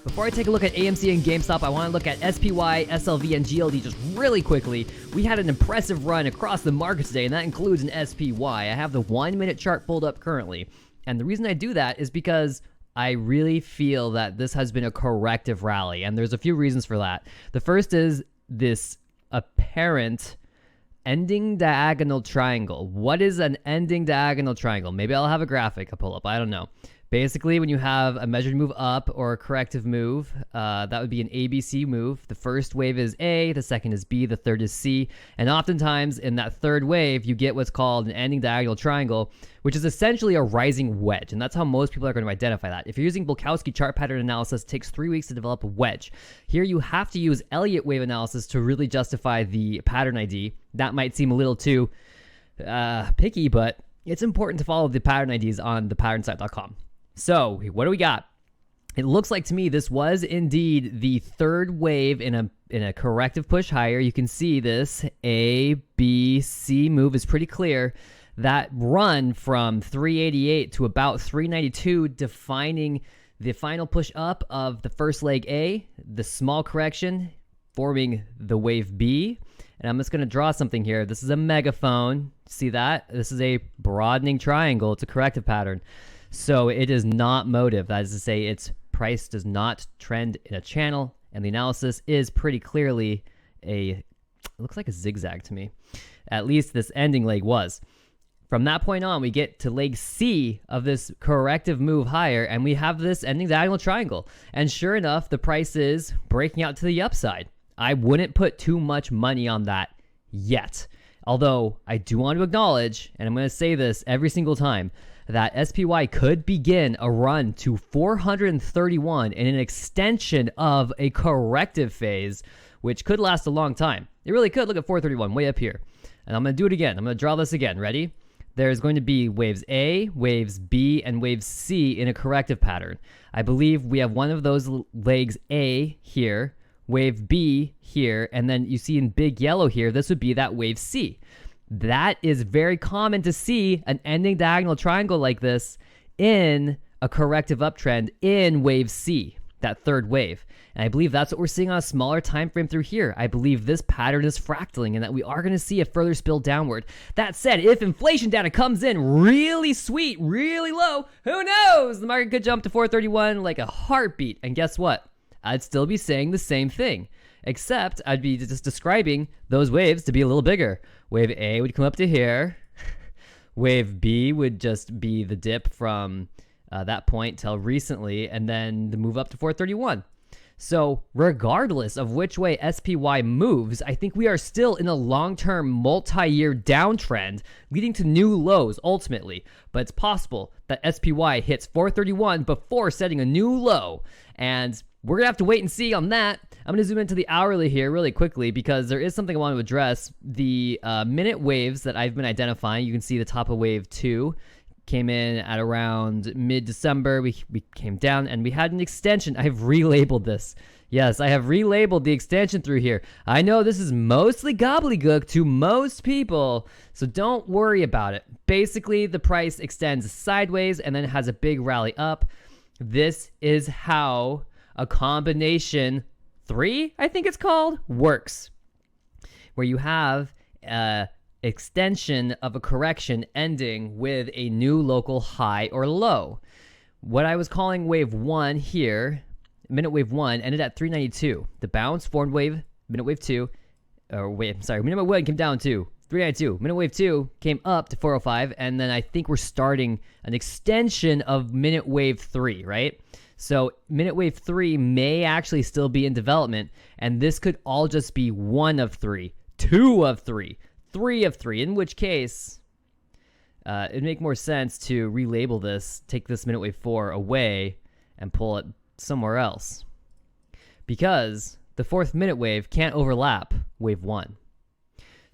Before I take a look at AMC and GameStop, I want to look at SPY, SLV, and GLD just really quickly. We had an impressive run across the market today, and that includes an SPY. I have the 1-minute chart pulled up currently. And the reason I do that is because I really feel that this has been a corrective rally, and there's a few reasons for that. The first is this apparent ending diagonal triangle. What is an ending diagonal triangle? Maybe I'll have a graphic I'll pull up. I don't know. Basically, when you have a measured move up or a corrective move, that would be an ABC move. The first wave is A, the second is B, the third is C. And oftentimes in that third wave, you get what's called an ending diagonal triangle, which is essentially a rising wedge. And that's how most people are going to identify that. If you're using Bulkowski chart pattern analysis, it takes 3 weeks to develop a wedge. Here you have to use Elliott wave analysis to really justify the pattern ID. That might seem a little too picky, but it's important to follow the pattern IDs on thepatternsight.com. So what do we got? It looks like to me this was indeed the third wave in a corrective push higher. You can see this A, B, C move is pretty clear. That run from 388 to about 392 defining the final push up of the first leg A, the small correction forming the wave B. And I'm just going to draw something here. This is a megaphone. See that? This is a broadening triangle. It's a corrective pattern. So it is not motive. That is to say, its price does not trend in a channel, and the analysis is pretty clearly it looks like a zigzag to me. At least this ending leg was. From that point on, we get to leg C of this corrective move higher, and we have this ending diagonal triangle. And sure enough, the price is breaking out to the upside. I wouldn't put too much money on that yet. Although I do want to acknowledge, and I'm going to say this every single time, that SPY could begin a run to 431 in an extension of a corrective phase, which could last a long time. It really could. Look at 431 way up here. And I'm going to do it again. I'm going to draw this again. Ready? There's going to be waves A, waves B, and waves C in a corrective pattern. I believe we have one of those legs A here, wave B here, and then you see in big yellow here, this would be that wave C. That is very common to see an ending diagonal triangle like this in a corrective uptrend in wave C, that third wave. And I believe that's what we're seeing on a smaller time frame through here. I believe this pattern is fractaling and that we are going to see a further spill downward. That said, if inflation data comes in really sweet, really low, who knows? The market could jump to 431 like a heartbeat. And guess what? I'd still be saying the same thing, except I'd be just describing those waves to be a little bigger. Wave A would come up to here. Wave B would just be the dip from that point till recently, and then the move up to 431. So regardless of which way SPY moves, I think we are still in a long-term multi-year downtrend leading to new lows ultimately. But it's possible that SPY hits 431 before setting a new low. And we're going to have to wait and see on that. I'm going to zoom into the hourly here really quickly because there is something I want to address. The minute waves that I've been identifying, you can see the top of wave 2 came in at around mid-December. We came down and we had an extension. I've relabeled this. Yes, I have relabeled the extension through here. I know this is mostly gobbledygook to most people, so don't worry about it. Basically, the price extends sideways and then has a big rally up. This is how a combination 3, I think it's called, works, where you have extension of a correction ending with a new local high or low. What I was calling wave 1 here, minute wave 1, ended at 392. The bounce formed wave, minute wave 2, minute wave 1 came down to 392. Minute wave 2 came up to 405, and then I think we're starting an extension of minute wave 3, right? So minute wave 3 may actually still be in development, and this could all just be 1 of 3, 2 of 3, 3 of 3, in which case it'd make more sense to relabel this, take this minute wave 4 away, and pull it somewhere else. Because the fourth minute wave can't overlap wave 1.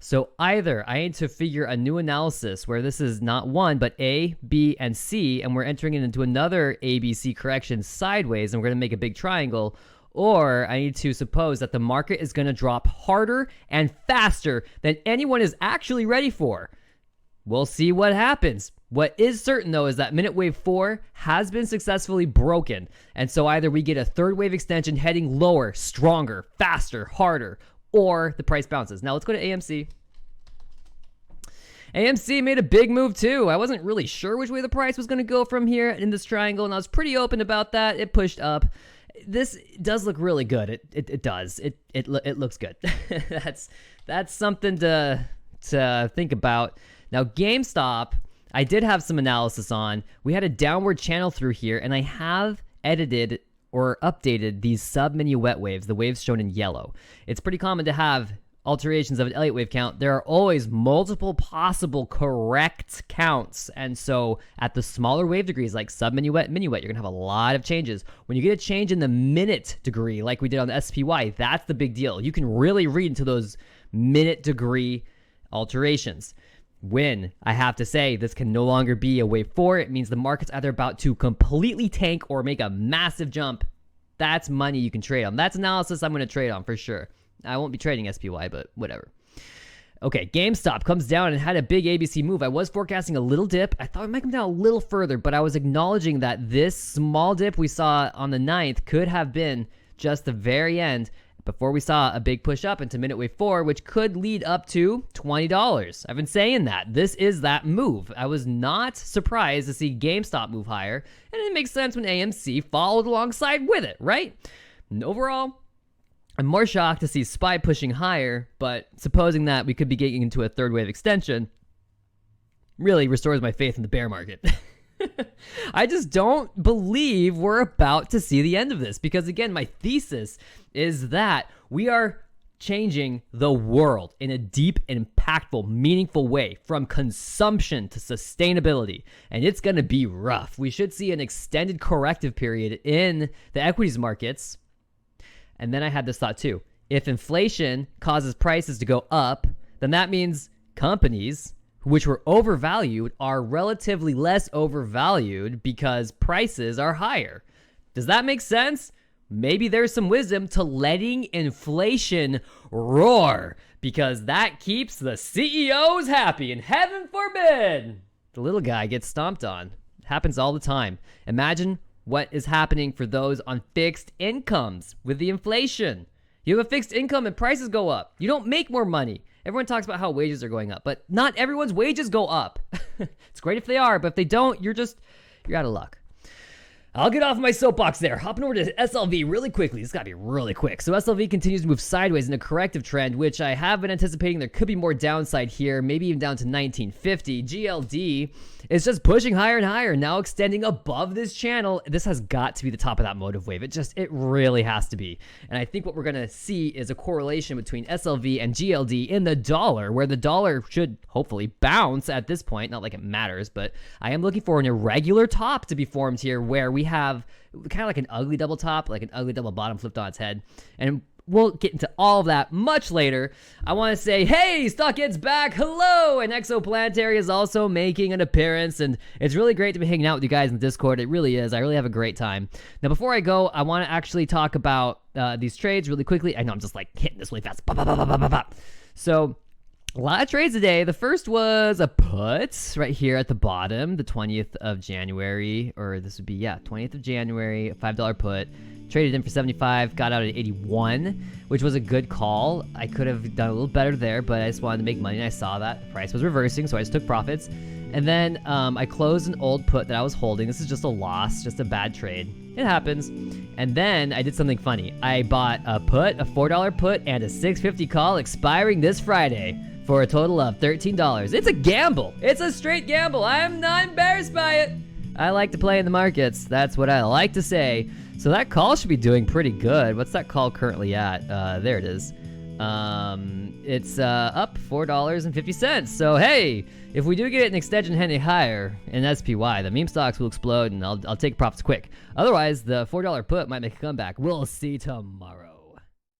So either I need to figure a new analysis where this is not 1, but A, B, and C, and we're entering it into another A, B, C correction sideways, and we're going to make a big triangle, or I need to suppose that the market is going to drop harder and faster than anyone is actually ready for. We'll see what happens. What is certain, though, is that minute wave 4 has been successfully broken. And so either we get a third wave extension heading lower, stronger, faster, harder, or the price bounces. Now let's go to AMC. AMC made a big move too. I wasn't really sure which way the price was going to go from here in this triangle, and I was pretty open about that. It pushed up. This does look really good. It does. It looks good. That's something to think about. Now GameStop, I did have some analysis on. We had a downward channel through here, and I have edited or updated these sub-mini wet waves, the waves shown in yellow. It's pretty common to have alterations of an Elliott wave count. There are always multiple possible correct counts, and so at the smaller wave degrees like sub-mini wet, mini wet, you're gonna have a lot of changes. When you get a change in the minute degree like we did on the SPY, that's the big deal. You can really read into those minute degree alterations. When I have to say this can no longer be a wave 4, it means the market's either about to completely tank or make a massive jump. That's money you can trade on. That's analysis I'm going to trade on for sure. I won't be trading SPY, but whatever. Okay, GameStop comes down and had a big ABC move. I was forecasting a little dip. I thought it might come down a little further, but I was acknowledging that this small dip we saw on the 9th could have been just the very end before we saw a big push up into minute wave 4, which could lead up to $20. I've been saying that. This is that move. I was not surprised to see GameStop move higher, and it makes sense when AMC followed alongside with it, right? And overall, I'm more shocked to see SPY pushing higher, but supposing that we could be getting into a third wave extension really restores my faith in the bear market. I just don't believe we're about to see the end of this because, again, my thesis is that we are changing the world in a deep, impactful, meaningful way from consumption to sustainability, and it's going to be rough. We should see an extended corrective period in the equities markets. And then I had this thought too. If inflation causes prices to go up, then that means companies which were overvalued are relatively less overvalued because prices are higher. Does that make sense? Maybe there's some wisdom to letting inflation roar because that keeps the CEOs happy, and heaven forbid the little guy gets stomped on. It happens all the time. Imagine what is happening for those on fixed incomes with the inflation. You have a fixed income and prices go up. You don't make more money. Everyone talks about how wages are going up, but not everyone's wages go up. It's great if they are, but if they don't, you're out of luck. I'll get off my soapbox there. Hopping over to SLV really quickly. This got to be really quick. So SLV continues to move sideways in a corrective trend, which I have been anticipating there could be more downside here, maybe even down to 1950. GLD is just pushing higher and higher, now extending above this channel. This has got to be the top of that motive wave. It really has to be. And I think what we're going to see is a correlation between SLV and GLD in the dollar, where the dollar should hopefully bounce at this point. Not like it matters, but I am looking for an irregular top to be formed here where we have kind of like an ugly double top, like an ugly double bottom flipped on its head. And we'll get into all of that much later. I want to say, hey, Stockhead's back. Hello. And Exoplanetary is also making an appearance. And it's really great to be hanging out with you guys in the Discord. It really is. I really have a great time. Now, before I go, I want to actually talk about these trades really quickly. I know I'm just like hitting this really fast. So a lot of trades today. The first was a put right here at the bottom, the 20th of January, or this would be, 20th of January, a $5 put. Traded in for 75, got out at 81, which was a good call. I could have done a little better there, but I just wanted to make money, and I saw that the price was reversing, so I just took profits. And then I closed an old put that I was holding. This is just a loss, just a bad trade. It happens. And then I did something funny. I bought a put, a $4 put, and a $6.50 call expiring this Friday for a total of $13. It's a gamble. It's a straight gamble. I am not embarrassed by it. I like to play in the markets. That's what I like to say. So that call should be doing pretty good. What's that call currently at? There it is. It's up $4.50. So hey, if we do get an extension heading higher in SPY, the meme stocks will explode, and I'll take profits quick. Otherwise, the $4 put might make a comeback. We'll see tomorrow.